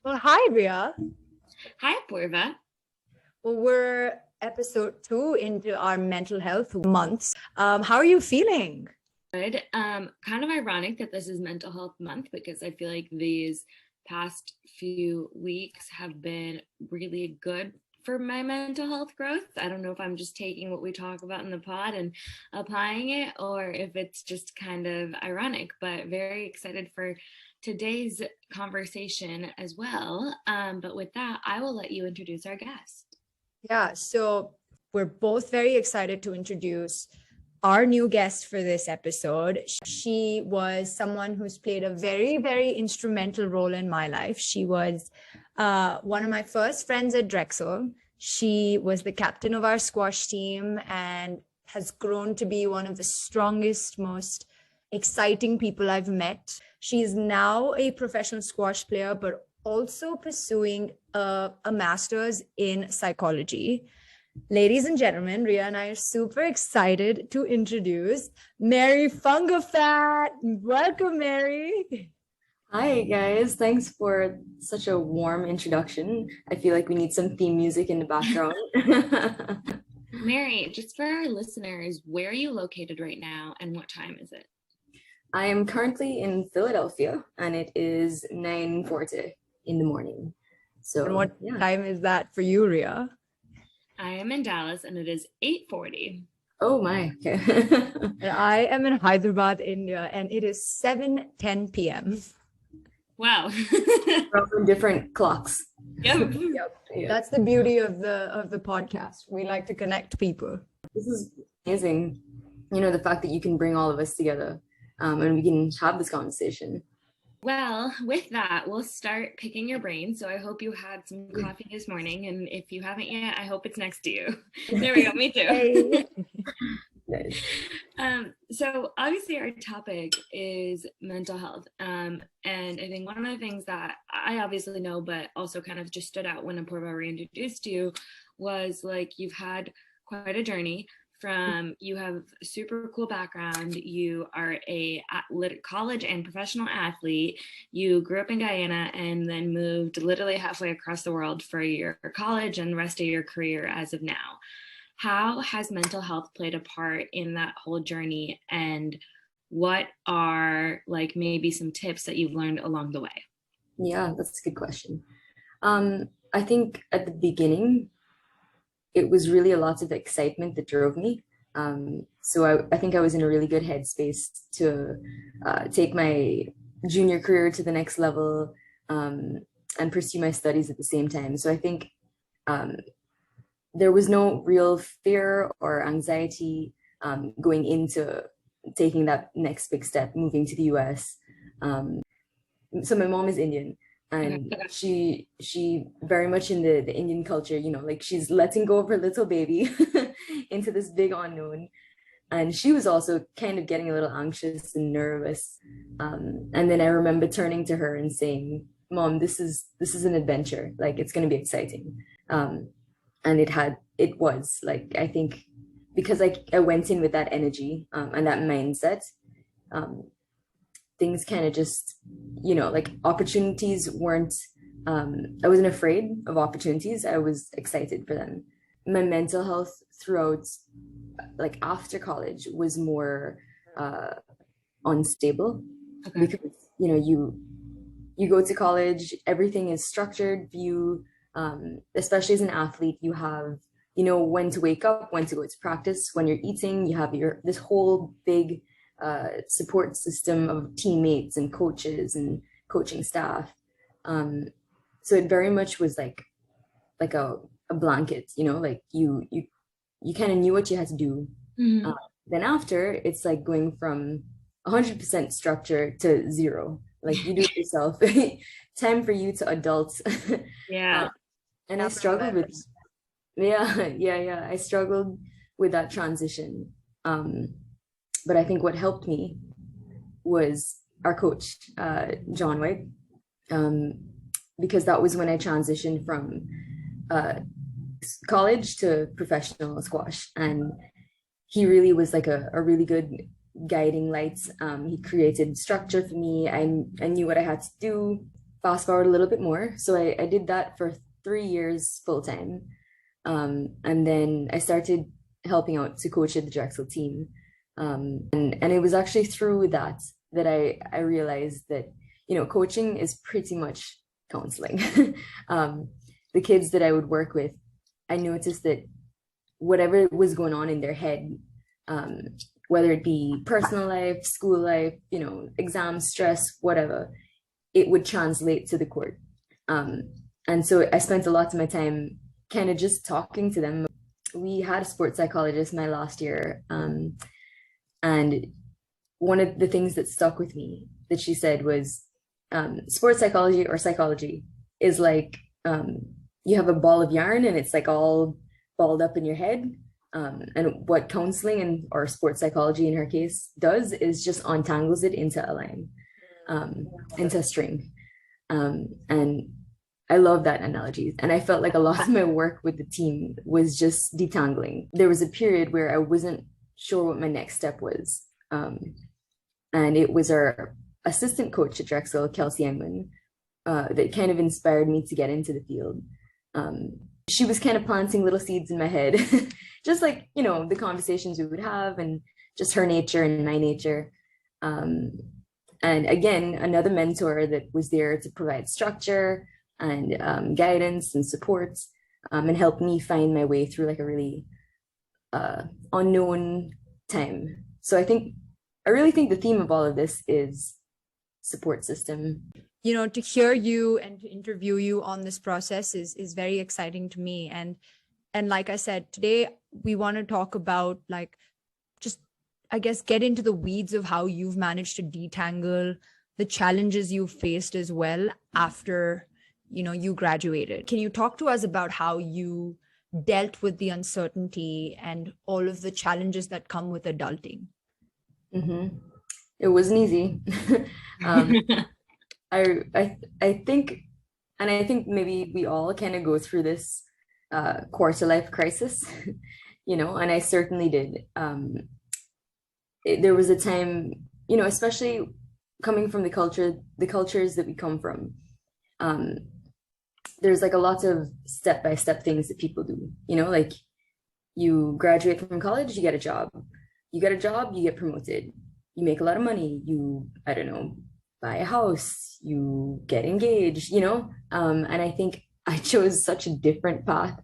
Well, hi, Ria. Hi, Purva. Well, we're episode 2 into our mental health months. How are you feeling? Good. Kind of ironic that this is Mental Health Month because I feel like these past few weeks have been really good for my mental health growth. I don't know if I'm just taking what we talk about in the pod and applying it, or if it's just kind of ironic, but very excited for today's conversation as well. But with that, I will let you introduce our guest. Yeah, so we're both very excited to introduce our new guest for this episode. She was someone who's played a very, very instrumental role in my life. She was one of my first friends at Drexel. She was the captain of our squash team and has grown to be one of the strongest, most exciting people I've met. She's now a professional squash player, but also pursuing a master's in psychology. Ladies and gentlemen, Ria and I are super excited to introduce Mary Fung-A-Fat. Welcome, Mary. Hi, guys. Thanks for such a warm introduction. I feel like we need some theme music in the background. Mary, just for our listeners, where are you located right now and what time is it? I am currently in Philadelphia and it is 9:40 in the morning. So, And what time is that for you, Ria? I am in Dallas and it is 8:40. Oh my. Okay. And I am in Hyderabad, India, and it is 7:10 p.m. Wow. From different clocks. Yep. Yeah. That's the beauty of the podcast. We like to connect people. This is amazing. You know, the fact that you can bring all of us together and we can have this conversation. Well, with that, we'll start picking your brain. So I hope you had some coffee this morning. And if you haven't yet, I hope it's next to you. There we go. Me too. Hey. Nice. So obviously our topic is mental health. And I think one of the things that I obviously know, but also kind of just stood out when Apurva reintroduced you was like you've had quite a journey. You have a super cool background. You are a college and professional athlete. You grew up in Guyana and then moved literally halfway across the world for your college and the rest of your career as of now. How has mental health played a part in that whole journey? And what are like maybe some tips that you've learned along the way? Yeah, that's a good question. I think at the beginning, it was really a lot of excitement that drove me. So I think I was in a really good headspace to take my junior career to the next level and pursue my studies at the same time. So I think there was no real fear or anxiety going into taking that next big step, moving to the US. So my mom is Indian. And she very much in the Indian culture, you know, like she's letting go of her little baby into this big unknown. And she was also kind of getting a little anxious and nervous. And then I remember turning to her and saying, Mom, this is an adventure. Like it's going to be exciting. And it was like, I think because I went in with that energy and that mindset, things kind of just, you know, like opportunities weren't, I wasn't afraid of opportunities. I was excited for them. My mental health throughout, like after college, was more unstable. Okay. Because, you know, you go to college, everything is structured. Especially as an athlete, you have, you know, when to wake up, when to go to practice, when you're eating, you have this whole big support system of teammates and coaches and coaching staff. So it very much was like a blanket, you know, like you kind of knew what you had to do. Mm-hmm. Then after, it's like going from 100% structure to zero. Like you do it yourself. Time for you to adult. Yeah. And I struggled with, I struggled with that transition. But I think what helped me was our coach, John White, because that was when I transitioned from college to professional squash. And he really was like a really good guiding light. He created structure for me. I knew what I had to do. fast forward a little bit more. So I did that for 3 years full time. And then I started helping out to coach at the Drexel team. And it was actually through that I realized that, coaching is pretty much counseling. The kids that I would work with, I noticed that whatever was going on in their head, whether it be personal life, school life, exam stress, whatever, it would translate to the court. And so I spent a lot of my time kind of just talking to them. We had a sports psychologist my last year, and one of the things that stuck with me that she said was, sports psychology or psychology is like, you have a ball of yarn and it's like all balled up in your head. And what counseling or sports psychology in her case does is just untangles it into a line, into a string. And I love that analogy. And I felt like a lot of my work with the team was just detangling. There was a period where I wasn't sure what my next step was. And it was our assistant coach at Drexel, Kelsey Engman, that kind of inspired me to get into the field. She was kind of planting little seeds in my head, just like, the conversations we would have and just her nature and my nature. And again, another mentor that was there to provide structure and guidance and support, and help me find my way through like a really unknown time. So I really think the theme of all of this is support system. To hear you and to interview you on this process is very exciting to me. And like I said, today we want to talk about just, I guess, get into the weeds of how you've managed to detangle the challenges you faced as well after, you graduated. Can you talk to us about how you dealt with the uncertainty and all of the challenges that come with adulting? Mm-hmm. It wasn't easy. I think maybe we all kind of go through this quarter life crisis, and I certainly did. There was a time, especially coming from the cultures that we come from, there's like a lot of step-by-step things that people do, like you graduate from college, you get a job, you get promoted, you make a lot of money, I don't know, buy a house, you get engaged, and I think I chose such a different path.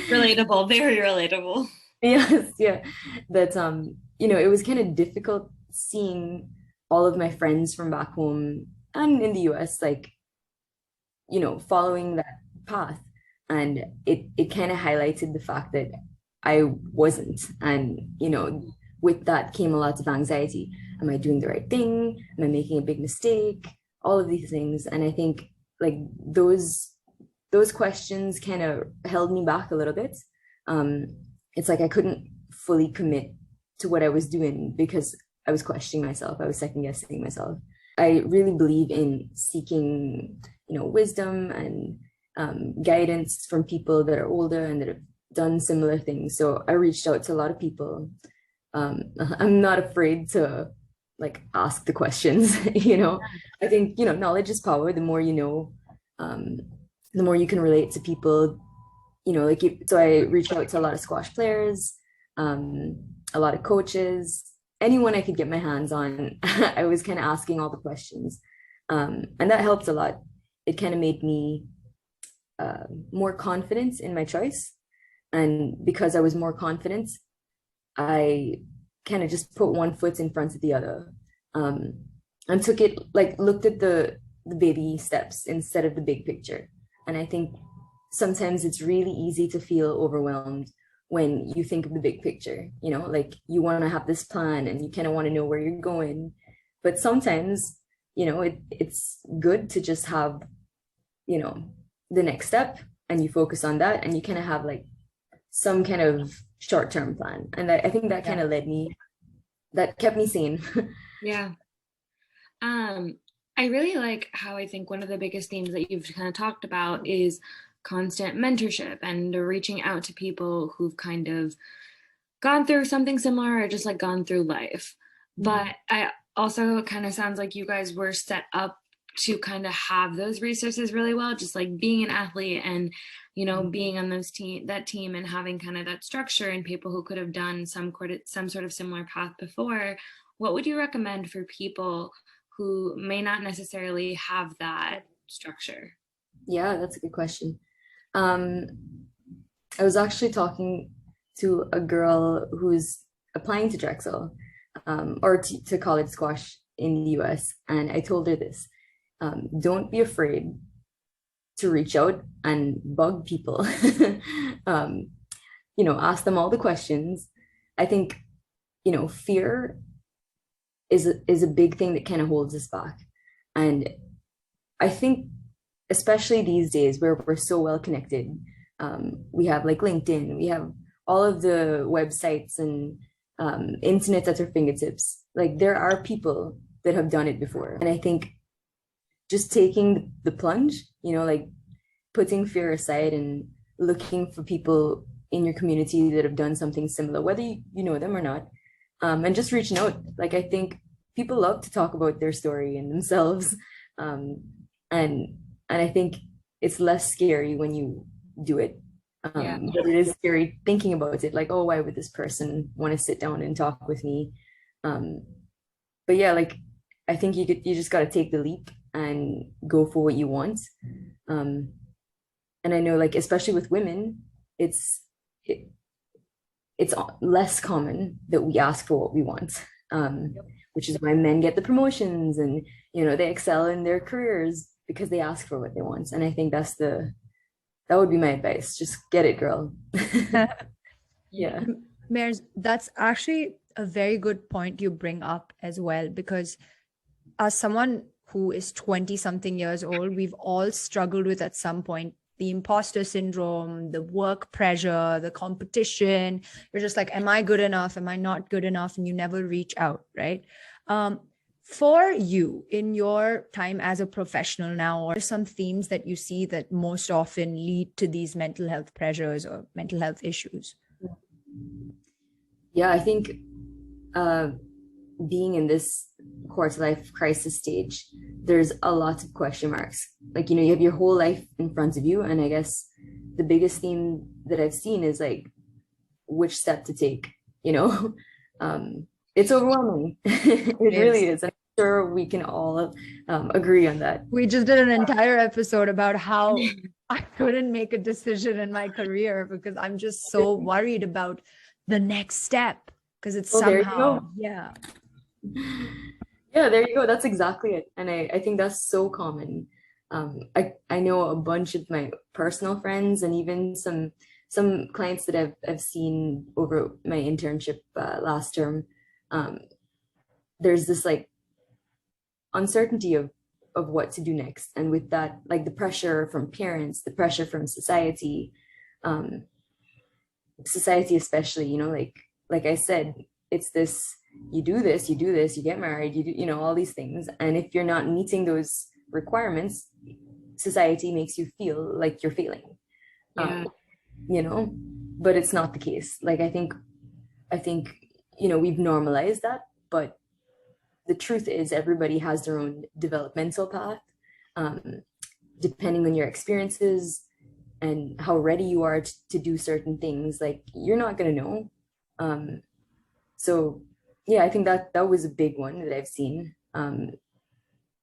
Relatable, very relatable. Yes, yeah. That it was kind of difficult seeing all of my friends from back home and in the US, like, following that path. And it kind of highlighted the fact that I wasn't. And, with that came a lot of anxiety. Am I doing the right thing? Am I making a big mistake? All of these things. And I think like those questions kind of held me back a little bit. It's like I couldn't fully commit to what I was doing because I was questioning myself. I was second guessing myself. I really believe in seeking, wisdom and guidance from people that are older and that have done similar things. So I reached out to a lot of people. I'm not afraid to like ask the questions. I think, knowledge is power. The more you know, the more you can relate to people, so I reached out to a lot of squash players, a lot of coaches, anyone I could get my hands on. I was kind of asking all the questions, and that helped a lot. It kind of made me more confident in my choice. And because I was more confident, I kind of just put one foot in front of the other, and took it, like looked at the baby steps instead of the big picture. And I think sometimes it's really easy to feel overwhelmed when you think of the big picture, like you want to have this plan and you kind of want to know where you're going. But sometimes, it's good to just have, the next step and you focus on that and you kind of have like some kind of short-term plan. And I think that kind of that kept me sane. Yeah. I really like how I think one of the biggest themes that you've kind of talked about is constant mentorship and reaching out to people who've kind of gone through something similar or just like gone through life. Mm-hmm. But I also kind of sounds like you guys were set up to kind of have those resources really well, just like being an athlete and, you know, being on that team and having kind of that structure and people who could have done some sort of similar path before. What would you recommend for people who may not necessarily have that structure? Yeah, that's a good question. I was actually talking to a girl who's applying to Drexel, or to college squash in the US, and I told her this: don't be afraid to reach out and bug people. Ask them all the questions. I think, fear is a big thing that kind of holds us back. And I think, especially these days where we're so well connected, we have like LinkedIn, we have all of the websites and internet at our fingertips. Like, there are people that have done it before. And I think just taking the plunge, like putting fear aside and looking for people in your community that have done something similar, whether you know them or not, and just reaching out. Like, I think people love to talk about their story and themselves, and I think it's less scary when you do it. But it is scary thinking about it, like, oh, why would this person want to sit down and talk with me? But yeah, like, I think you just got to take the leap and go for what you want. And I know, like, especially with women, it's less common that we ask for what we want, which is why men get the promotions and, they excel in their careers because they ask for what they want. And I think that would be my advice. Just get it, girl. Yeah. Mares, that's actually a very good point you bring up as well, because as someone who is 20 something years old, we've all struggled with at some point the imposter syndrome, the work pressure, the competition. You're just like, am I good enough? Am I not good enough? And you never reach out, right? For you, in your time as a professional now, or some themes that you see that most often lead to these mental health pressures or mental health issues? Yeah, I think being in this quarter life crisis stage, there's a lot of question marks. Like, you have your whole life in front of you. And I guess the biggest theme that I've seen is like, which step to take, it's overwhelming. It really is. I'm sure we can all agree on that. We just did an entire episode about how I couldn't make a decision in my career because I'm just so worried about the next step, because it's somehow, yeah, there you go. That's exactly it. And I think that's so common. I know a bunch of my personal friends and even some clients that I've seen over my internship last term. There's this like uncertainty of what to do next, and with that, like, the pressure from parents, the pressure from society, especially, like I said, it's this: you do this, you get married, you do, all these things, and if you're not meeting those requirements, society makes you feel like you're failing. But it's not the case. Like, I think we've normalized that, but the truth is everybody has their own developmental path, depending on your experiences and how ready you are to do certain things. Like, you're not going to know. So yeah, I think that was a big one that I've seen. And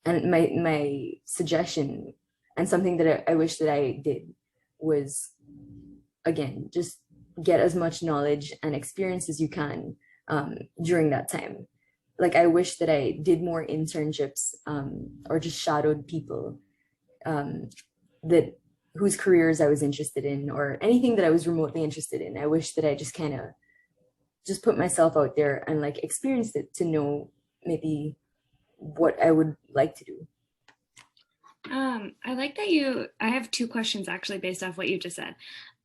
my suggestion, and something that I wish that I did, was, again, just get as much knowledge and experience as you can during that time. Like, I wish that I did more internships, or just shadowed people whose careers I was interested in, or anything that I was remotely interested in. I wish that I just kind of just put myself out there and like experienced it to know maybe what I would like to do. I like that I have two questions actually based off what you just said.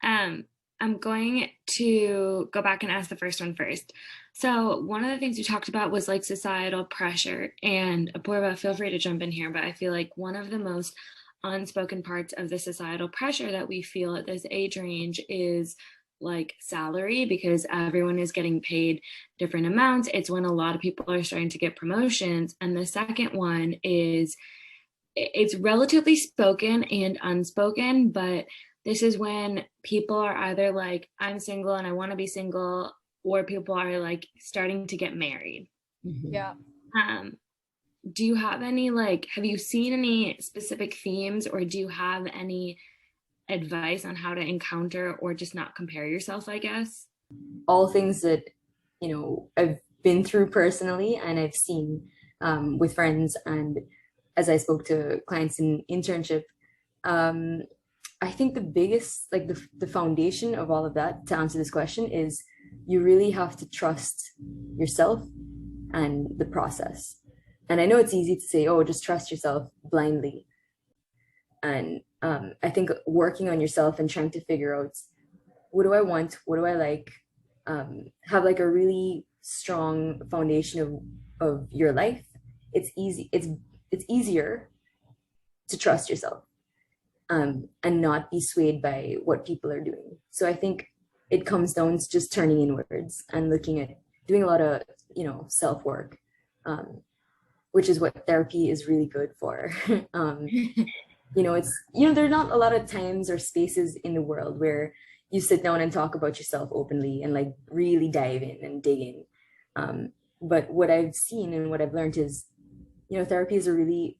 I'm going to go back and ask the first one first. So one of the things you talked about was like societal pressure, and Apurva, feel free to jump in here, but I feel like one of the most unspoken parts of the societal pressure that we feel at this age range is like salary, because everyone is getting paid different amounts. It's when a lot of people are starting to get promotions. And the second one is it's relatively spoken and unspoken, but this is when people are either like, I'm single and I want to be single, or people are like starting to get married. Yeah. Do you have any, like, have you seen any specific themes, or do you have any advice on how to encounter or just not compare yourself, I guess? All things that, I've been through personally and I've seen with friends, and as I spoke to clients in internship. I think the biggest, like the foundation of all of that, to answer this question, is you really have to trust yourself and the process. And I know it's easy to say, oh, just trust yourself blindly. And I think working on yourself and trying to figure out, what do I want? What do I like? Have like a really strong foundation of your life. It's easy. It's easier to trust yourself, and not be swayed by what people are doing. So I think it comes down to just turning inwards and looking at doing a lot of, self work, which is what therapy is really good for. It's, there are not a lot of times or spaces in the world where you sit down and talk about yourself openly and like really dive in and dig in. But what I've seen and what I've learned is, therapy is a really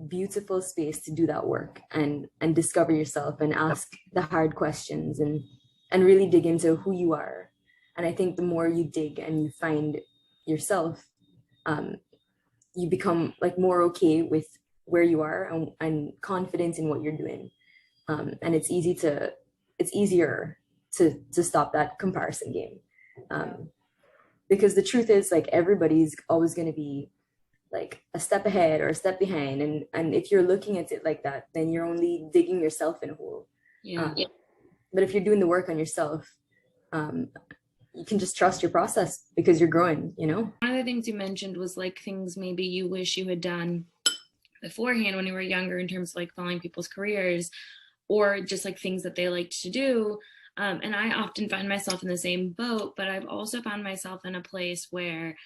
beautiful space to do that work and discover yourself and ask the hard questions and really dig into who you are. And I think the more you dig and you find yourself, you become like more okay with where you are and confident in what you're doing. And it's easier to stop that comparison game. Because the truth is, like, everybody's always going to be like a step ahead or a step behind, and if you're looking at it like that, then you're only digging yourself in a hole. But if you're doing the work on yourself, you can just trust your process because you're growing. One of the things you mentioned was like things maybe you wish you had done beforehand when you were younger, in terms of like following people's careers, or just like things that they liked to do. And I often find myself in the same boat, but I've also found myself in a place where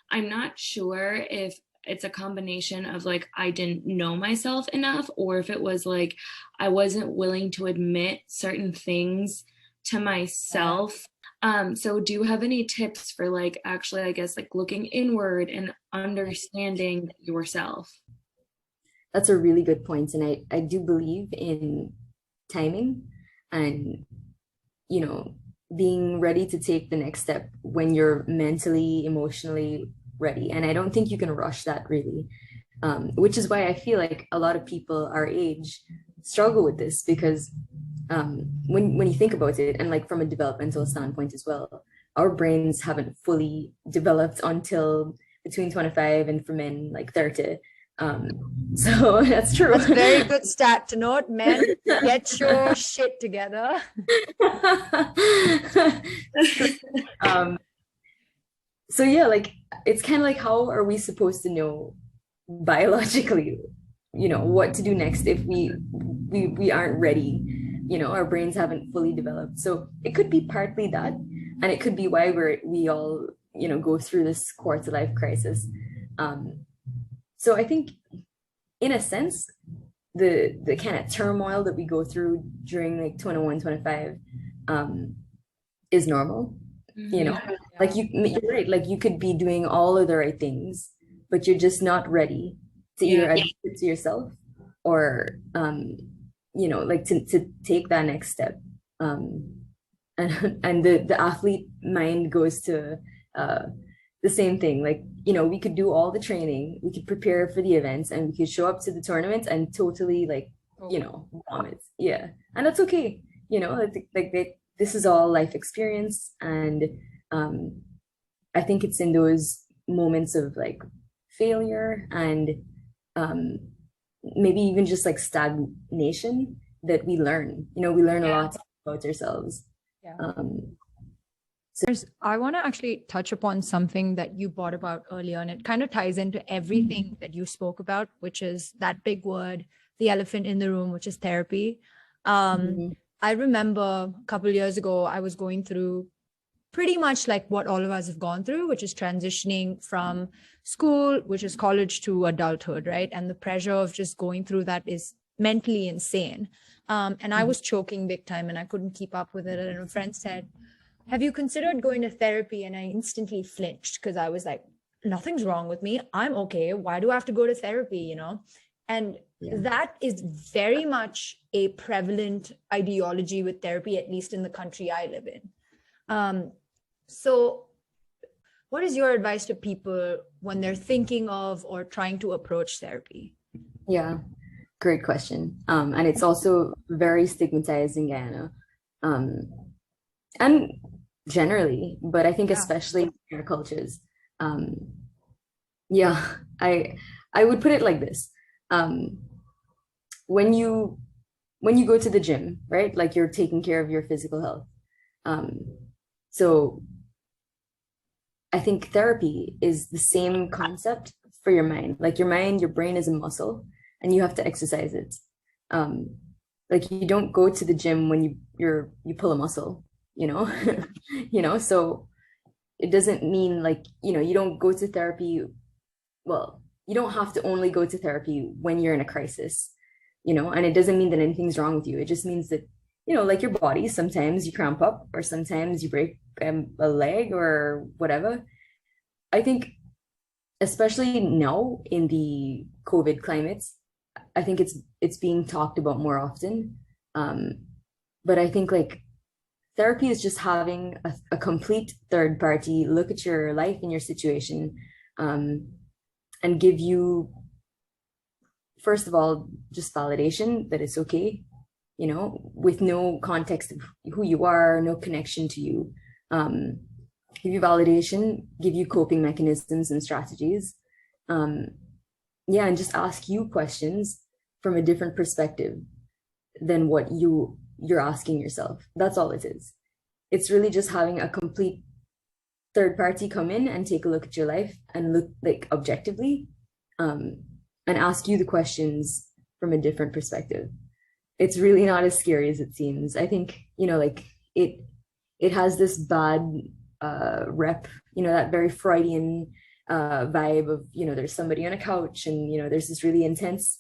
I'm not sure if it's a combination of like I didn't know myself enough, or if it was like I wasn't willing to admit certain things to myself. So do you have any tips for like actually, I guess, like looking inward and understanding yourself? That's a really good point. And I do believe in timing and, being ready to take the next step when you're mentally, emotionally ready. And I don't think you can rush that, really, which is why I feel like a lot of people our age struggle with this, because when you think about it, and like from a developmental standpoint as well, our brains haven't fully developed until between 25 and for men like 30. So that's true. That's a very good stat to note. Men, get your shit together. So yeah, like it's kind of like, how are we supposed to know biologically, what to do next if we aren't ready? Our brains haven't fully developed. So it could be partly that, and it could be why we all go through this quarter life crisis. So I think, in a sense, the kind of turmoil that we go through during like 21, 25 is normal. Like you're right, like you could be doing all of the right things, but you're just not ready to either admit it to yourself or like to take that next step. And the athlete mind goes to the same thing. Like, we could do all the training, we could prepare for the events, and we could show up to the tournament and totally like, vomit. Yeah. And that's okay. This is all life experience. And I think it's in those moments of like failure and maybe even just like stagnation that we learn. We learn a lot about ourselves. I want to actually touch upon something that you brought about earlier, and it kind of ties into everything that you spoke about, which is that big word, the elephant in the room, which is therapy. I remember a couple of years ago, I was going through pretty much like what all of us have gone through, which is transitioning from school, which is college, to adulthood, right? And the pressure of just going through that is mentally insane. And I was choking big time and I couldn't keep up with it. And a friend said, have you considered going to therapy? And I instantly flinched because I was like, nothing's wrong with me. I'm okay. Why do I have to go to therapy? You know? And that is very much a prevalent ideology with therapy, at least in the country I live in. So what is your advice to people when they're thinking of or trying to approach therapy? Yeah, great question. And it's also very stigmatized in Guyana. And generally, but I think especially in our cultures. Yeah, I would put it like this. When you go to the gym, right? Like you're taking care of your physical health. So I think therapy is the same concept for your mind. Like your mind, your brain is a muscle and you have to exercise it. Like you don't go to the gym when you pull a muscle, you know? You know, so it doesn't mean like, you know, you don't go to therapy. Well, you don't have to only go to therapy when you're in a crisis, you know, and it doesn't mean that anything's wrong with you. It just means that, you know, like your body, sometimes you cramp up or sometimes you break a leg or whatever. I think, especially now in the COVID climates, I think it's being talked about more often. But I think like therapy is just having a complete third party look at your life and your situation, and give you, first of all, just validation that it's okay, you know, with no context of who you are, no connection to you. Give you validation, give you coping mechanisms and strategies. Yeah, and just ask you questions from a different perspective than what you're asking yourself. That's all it is. It's really just having a complete third party come in and take a look at your life and look like objectively, and ask you the questions from a different perspective. It's really not as scary as it seems. I think, you know, like it has this bad rep, you know, that very Freudian vibe of, you know, there's somebody on a couch and, you know, there's this really intense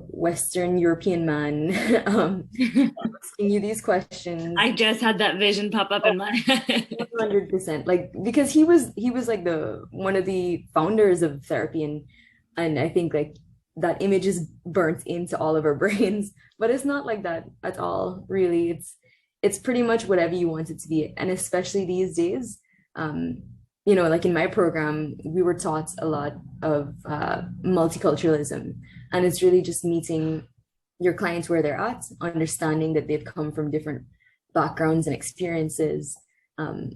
Western European man asking you these questions. I just had that vision pop up in my head. 100%. Like, because he was like the one of the founders of therapy, and I think like that image is burnt into all of our brains, but it's not like that at all, really. It's pretty much whatever you want it to be. And especially these days, you know, like in my program, we were taught a lot of multiculturalism, and it's really just meeting your clients where they're at, understanding that they've come from different backgrounds and experiences, and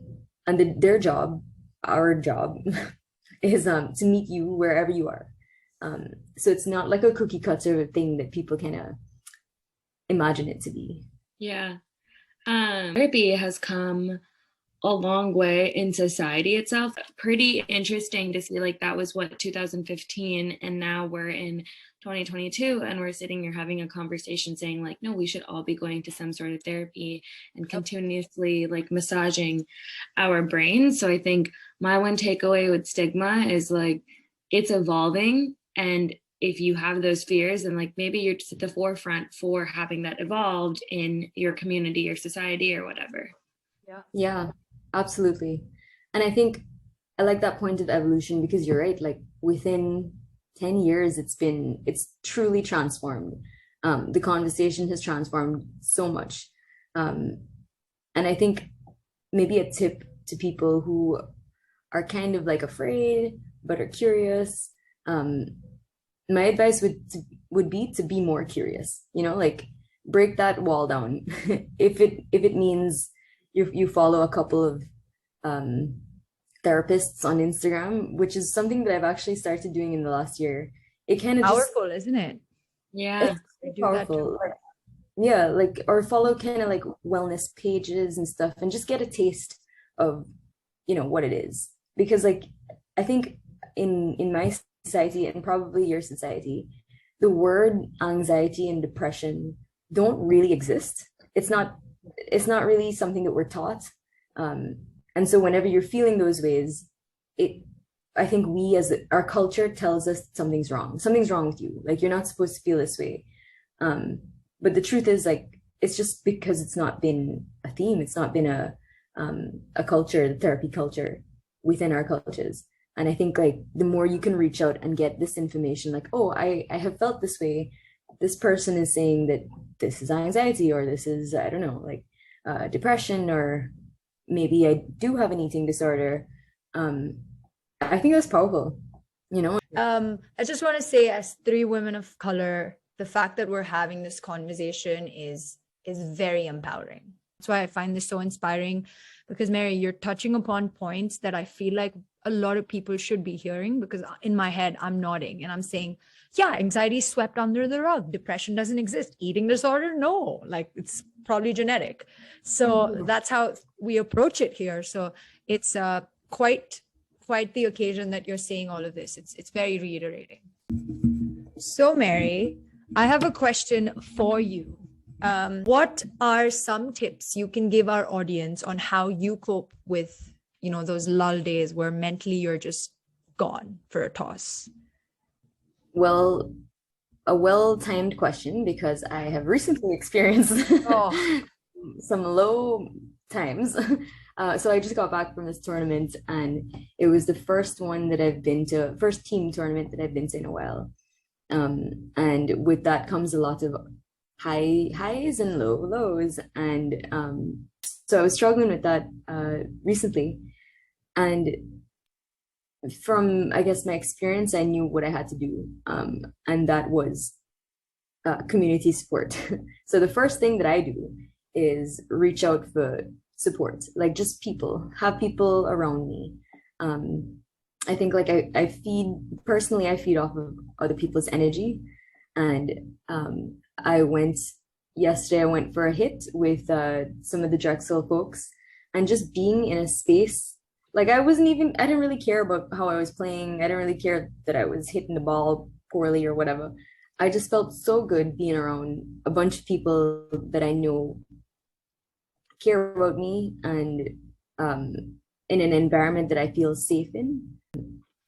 their job, our job, is to meet you wherever you are. So it's not like a cookie cutter thing that people kind of imagine it to be. Yeah. Therapy has come a long way in society itself. Pretty interesting to see, like, that was what, 2015, and now we're in 2022 and we're sitting here having a conversation saying like, no, we should all be going to some sort of therapy and continuously like massaging our brains. So I think my one takeaway with stigma is like, it's evolving, and if you have those fears, then like maybe you're just at the forefront for having that evolved in your community or society or whatever. Yeah, absolutely. And I think I like that point of evolution, because you're right, like within 10 years it's truly transformed. The conversation has transformed so much. And I think maybe a tip to people who are kind of like afraid but are curious, my advice would be to be more curious, you know, like break that wall down. If it means you follow a couple of therapists on Instagram, which is something that I've actually started doing in the last year. It kind of powerful, isn't it? Yeah, it's powerful. Yeah, like, or follow kind of like wellness pages and stuff, and just get a taste of, you know, what it is. Because like I think in my society, and probably your society, the word anxiety and depression don't really exist. It's not really something that we're taught. And so whenever you're feeling those ways, I think we as our culture tells us something's wrong. Something's wrong with you. Like, you're not supposed to feel this way. But the truth is, like, it's just because it's not been a theme. It's not been a culture, the therapy culture within our cultures. And I think, like, the more you can reach out and get this information, like, oh, I have felt this way. This person is saying that this is anxiety, or this is, I don't know, like depression, or maybe I do have an eating disorder. I think that's powerful, you know? I just want to say, as three women of color, the fact that we're having this conversation is very empowering. That's why I find this so inspiring, because Mary, you're touching upon points that I feel like a lot of people should be hearing, because in my head, I'm nodding and I'm saying, yeah, anxiety is swept under the rug. Depression doesn't exist. Eating disorder, no, like, it's probably genetic. So that's how we approach it here. So it's quite the occasion that you're saying all of this. It's very reiterating. So Mary, I have a question for you. What are some tips you can give our audience on how you cope with, you know, those lull days where mentally you're just gone for a toss? Well, a well-timed question, because I have recently experienced some low times. So I just got back from this tournament, and it was the first one that I've been to, first team tournament that I've been to in a while. And with that comes a lot of highs and lows. And so I was struggling with that recently. And from, I guess, my experience, I knew what I had to do. And that was community support. So the first thing that I do is reach out for support, like just have people around me. I think, like, I feed off of other people's energy. And yesterday I went for a hit with some of the Drexel folks, and just being in a space, like, I didn't really care about how I was playing. I didn't really care that I was hitting the ball poorly or whatever. I just felt so good being around a bunch of people that I know care about me, and in an environment that I feel safe in.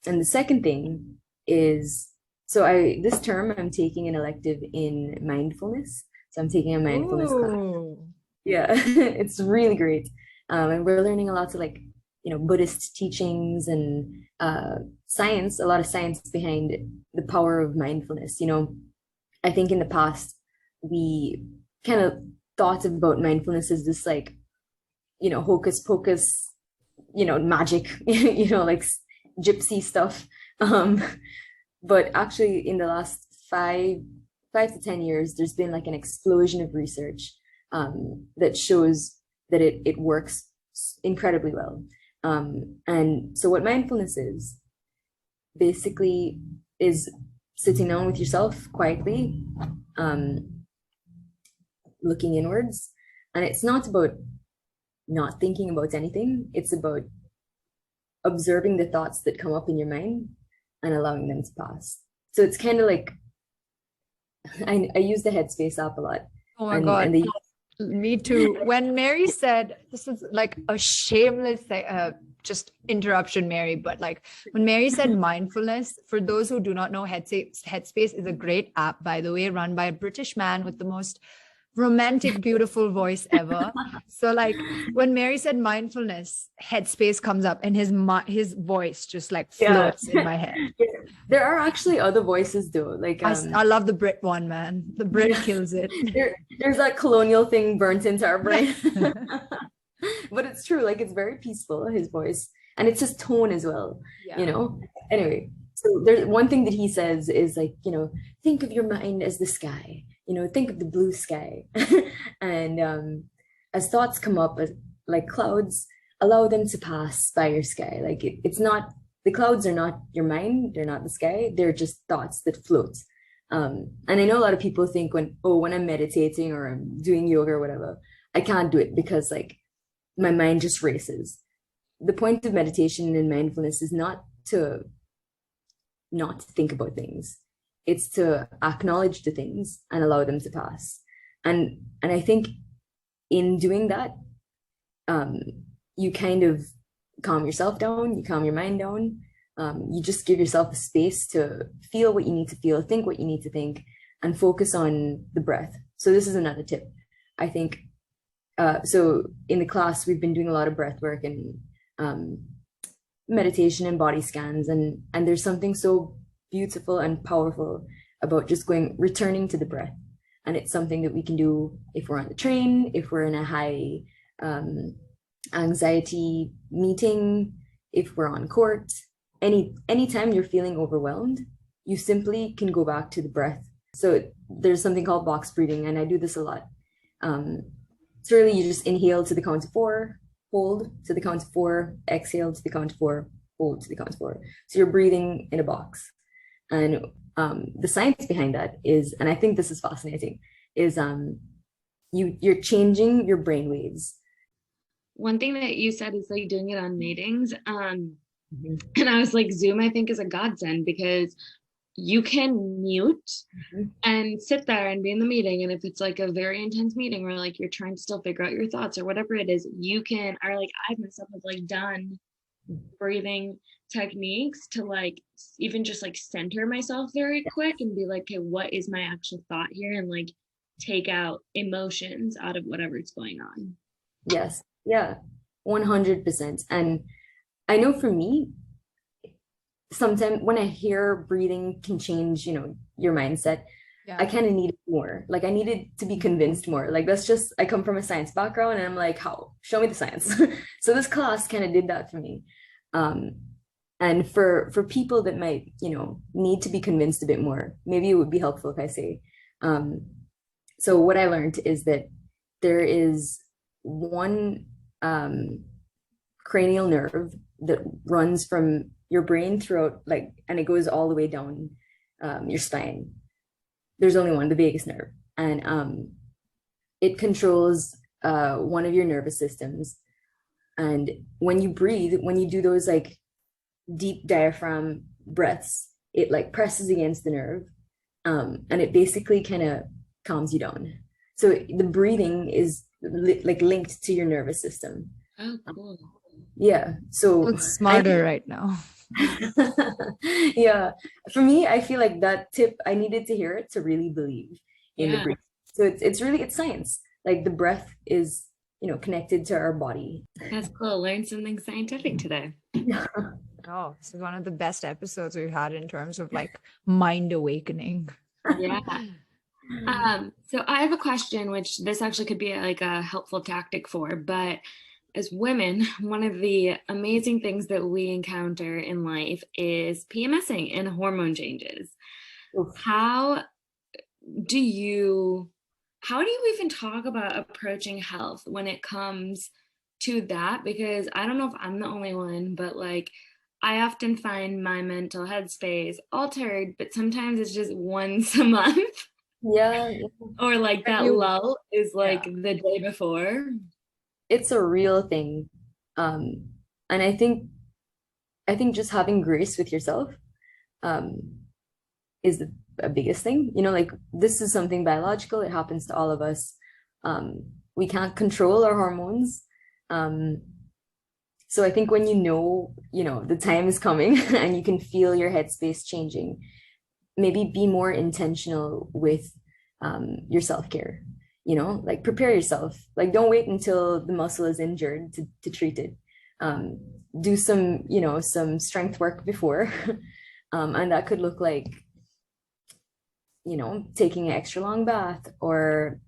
And the second thing is, so this term I'm taking an elective in mindfulness. So I'm taking a mindfulness class. Yeah, it's really great. And we're learning a lot of, like, you know, Buddhist teachings and science, a lot of science behind the power of mindfulness. You know, I think in the past, we kind of thought about mindfulness as this, like, you know, hocus pocus, you know, magic, you know, like gypsy stuff. But actually, in the last 5 to 10 years, there's been, like, an explosion of research that shows that it works incredibly well. And so what mindfulness is, basically, is sitting down with yourself quietly, looking inwards. And it's not about not thinking about anything. It's about observing the thoughts that come up in your mind and allowing them to pass. So it's kind of like, I use the Headspace app a lot. Oh my God. Me too. When Mary said, this is like a shameless just interruption, Mary, but like, when Mary said mindfulness, for those who do not know, Headspace is a great app, by the way, run by a British man with the most romantic, beautiful voice ever. So, like, when Mary said mindfulness, Headspace comes up, and his voice just, like, floats in my head. There are actually other voices though. Like, I love the Brit one, man. The Brit kills it. There's that colonial thing burnt into our brain. But it's true. Like, it's very peaceful, his voice, and it's his tone as well. You know. Anyway, so there's one thing that he says is, like, you know, think of your mind as the sky. You know, think of the blue sky. And as thoughts come up, like clouds, allow them to pass by your sky. Like, it's not, the clouds are not your mind, they're not the sky, they're just thoughts that float. And I know a lot of people think when I'm meditating or I'm doing yoga or whatever, I can't do it because, like, my mind just races. The point of meditation and mindfulness is not to not think about things. It's to acknowledge the things and allow them to pass. And I think in doing that, you kind of calm yourself down, you calm your mind down. You just give yourself a space to feel what you need to feel, think what you need to think, and focus on the breath. So this is another tip. I think, so in the class, we've been doing a lot of breath work and meditation and body scans. And there's something so beautiful and powerful about just returning to the breath. And it's something that we can do if we're on the train, if we're in a high anxiety meeting, if we're on court, anytime you're feeling overwhelmed, you simply can go back to the breath. So there's something called box breathing, and I do this a lot. It's really, you just inhale to the count of 4, hold to the count of 4, exhale to the count of 4, hold to the count of 4. So you're breathing in a box. And the science behind that is, and I think this is fascinating, is you're changing your brain waves. One thing that you said is like doing it on meetings. And I was like, Zoom, I think, is a godsend because you can mute and sit there and be in the meeting. And if it's like a very intense meeting where like you're trying to still figure out your thoughts or whatever it is, you can, or like I myself have like done breathing techniques to like even just like center myself very quick and be like, okay, what is my actual thought here? And like take out emotions out of whatever's going on. Yes. Yeah. 100%. And I know for me, sometimes when I hear breathing can change, your mindset, I kind of need it more. Like I needed to be convinced more. Like that's just, I come from a science background and I'm like, how? Show me the science. So this class kind of did that for me. And for people that might, need to be convinced a bit more, maybe it would be helpful if I say, so what I learned is that there is one cranial nerve that runs from your brain throughout, and it goes all the way down your spine. There's only one, the vagus nerve, and it controls one of your nervous systems. And when you breathe, when you do those like deep diaphragm breaths, it like presses against the nerve, and it basically kind of calms you down. So the breathing is like linked to your nervous system. Oh, cool. Yeah. So it's smarter right now. Yeah. For me, I feel like that tip, I needed to hear it to really believe in the breath. So it's science. Like the breath is, connected to our body. That's cool. Learned something scientific today. Oh, this is one of the best episodes we've had in terms of like mind awakening. Yeah. So I have a question, which this actually could be like a helpful tactic for, but as women, one of the amazing things that we encounter in life is PMSing and hormone changes. Oof. How do you even talk about approaching health when it comes to that? Because I don't know if I'm the only one, but like I often find my mental headspace altered, but sometimes it's just once a month. Yeah. Or like that lull is like the day before. It's a real thing. And I think just having grace with yourself is the biggest thing. Like this is something biological. It happens to all of us. We can't control our hormones. So I think when the time is coming and you can feel your headspace changing, maybe be more intentional with your self-care. Like prepare yourself. Like don't wait until the muscle is injured to treat it. Do some strength work before. And that could look like, taking an extra long bath or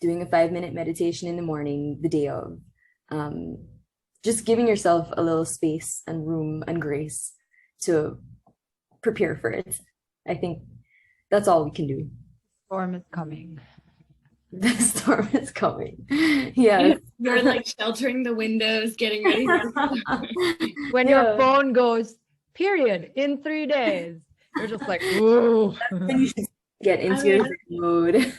doing a 5-minute meditation in the morning the day of. Just giving yourself a little space and room and grace to prepare for it. I think that's all we can do. Storm is coming. The storm is coming. Yes. You're like sheltering the windows, getting ready. When your phone goes, period, in 3 days, you're just like, whoa. You should get into your mode.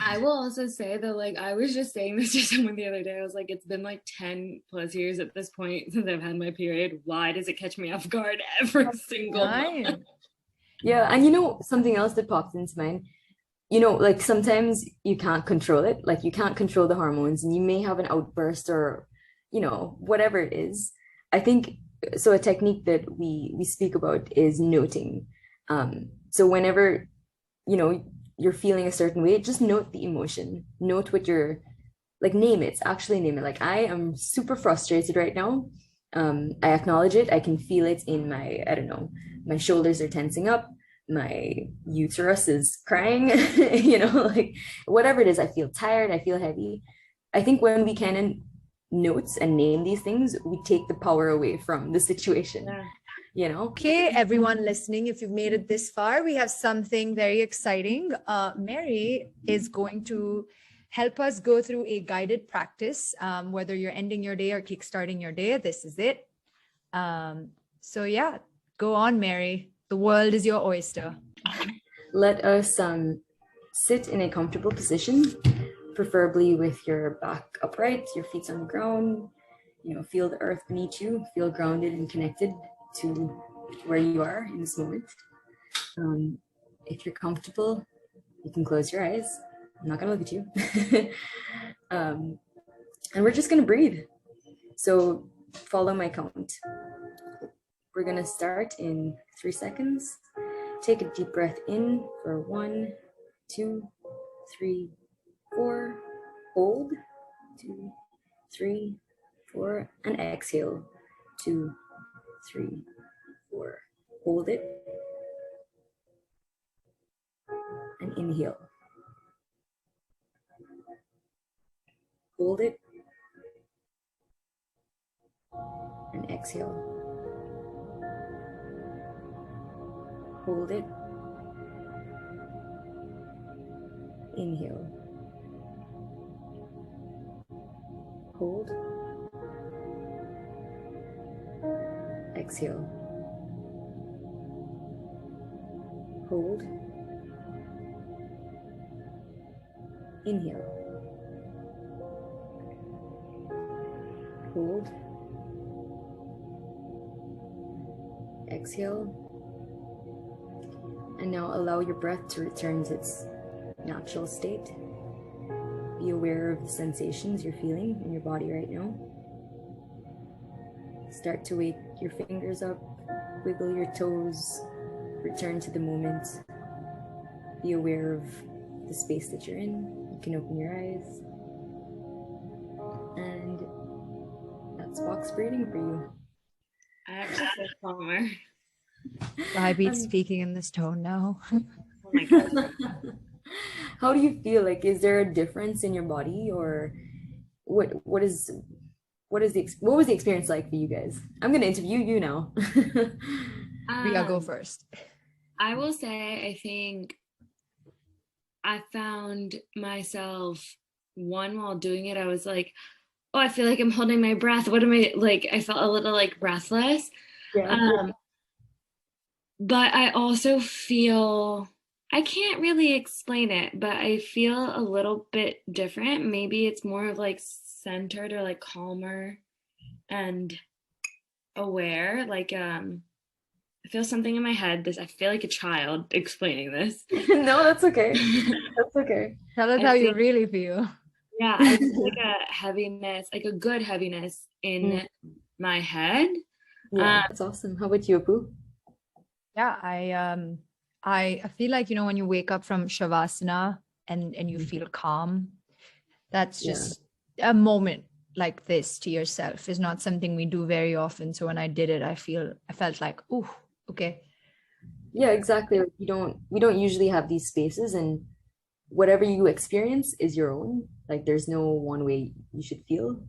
I will also say that, like, I was just saying this to someone the other day. I was like, it's been like 10 plus years at this point since I've had my period. Why does it catch me off guard every single month? Yeah. And something else that popped into mind, like sometimes you can't control it. Like you can't control the hormones and you may have an outburst or, whatever it is. I think so. A technique that we speak about is noting. So whenever you're feeling a certain way, just note the emotion. Note what you're like. Name it. Actually, name it. Like, I am super frustrated right now. I acknowledge it. I can feel it in my, I don't know, my shoulders are tensing up, my uterus is crying, like whatever it is, I feel tired, I feel heavy. I think when we can note and name these things, we take the power away from the situation. Okay, everyone listening, if you've made it this far, we have something very exciting. Mary is going to help us go through a guided practice, whether you're ending your day or kickstarting your day. This is it. So yeah, go on, Mary. The world is your oyster. Let us sit in a comfortable position, preferably with your back upright, your feet on the ground. Feel the earth beneath you. Feel grounded and connected to where you are in this moment. If you're comfortable, you can close your eyes. I'm not gonna look at you. And we're just gonna breathe. So follow my count. We're gonna start in 3 seconds. Take a deep breath in for 1, 2, 3, 4. Hold. 2, 3, 4, and exhale. 2, 3, 4. Hold it. And inhale. Hold it. And exhale. Hold it. Inhale. Hold. Exhale. Hold. Inhale. Hold. Exhale. And now allow your breath to return to its natural state. Be aware of the sensations you're feeling in your body right now. Start to wake your fingers up, wiggle your toes, return to the moment. Be aware of the space that you're in. You can open your eyes. And that's box breathing for you. I have to feel calmer. I beat speaking in this tone now. Oh my God. How do you feel? Like, is there a difference in your body, or what was the experience like for you guys? I'm gonna interview you now. Ria, go first. I will say, I think I found myself, while doing it, I was like, oh, I feel like I'm holding my breath. What am I like? I felt a little like breathless. Yeah. But I also feel, I can't really explain it, but I feel a little bit different. Maybe it's more of like centered or like calmer and aware. Like, I feel something in my head. I feel like a child explaining this. No, that's okay. That's okay. Tell us how you really feel. Yeah, I feel like a heaviness, like a good heaviness in my head. Yeah, that's awesome. How about you, Apu? Yeah, I feel like, when you wake up from Shavasana and you feel calm, that's just a moment like this to yourself is not something we do very often. So when I did it, I felt like, oh, okay. Yeah, exactly. Like, we don't usually have these spaces, and whatever you experience is your own. Like, there's no one way you should feel.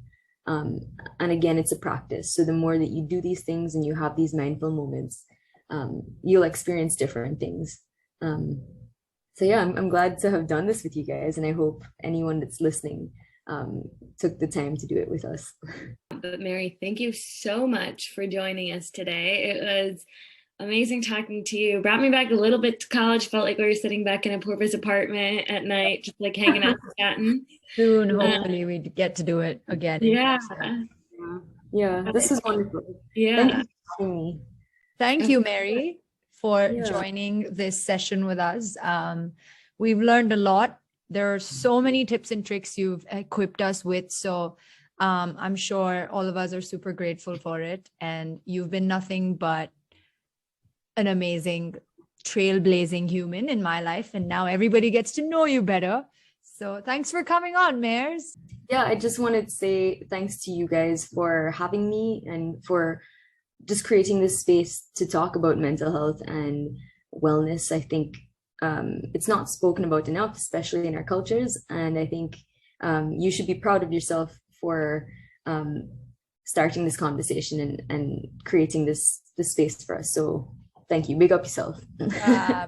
And again, it's a practice. So the more that you do these things and you have these mindful moments, you'll experience different things. So yeah, I'm glad to have done this with you guys, and I hope anyone that's listening took the time to do it with us. But Mary, thank you so much for joining us today. It was amazing talking to you. Brought me back a little bit to college. Felt like we were sitting back in a Porpoise apartment at night, just like hanging out and chatting. Soon, hopefully, we get to do it again. Yeah. Yeah, this is wonderful. Yeah. Thank you for having me. Thank you, Mary, for joining this session with us. We've learned a lot. There are so many tips and tricks you've equipped us with. So I'm sure all of us are super grateful for it. And you've been nothing but an amazing trailblazing human in my life. And now everybody gets to know you better. So thanks for coming on, Mares. Yeah, I just wanted to say thanks to you guys for having me and for just creating this space to talk about mental health and wellness. I think it's not spoken about enough, especially in our cultures. And I think you should be proud of yourself for starting this conversation and creating this space for us. So thank you. Big up yourself.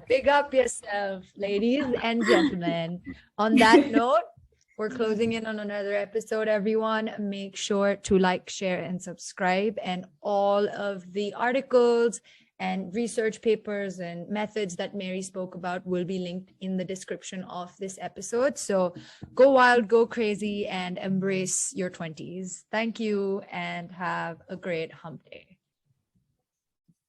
Big up yourself, ladies and gentlemen. On that note, we're closing in on another episode, everyone. Make sure to like, share, and subscribe. And all of the articles and research papers and methods that Mary spoke about will be linked in the description of this episode. So go wild, go crazy, and embrace your 20s. Thank you, and have a great hump day.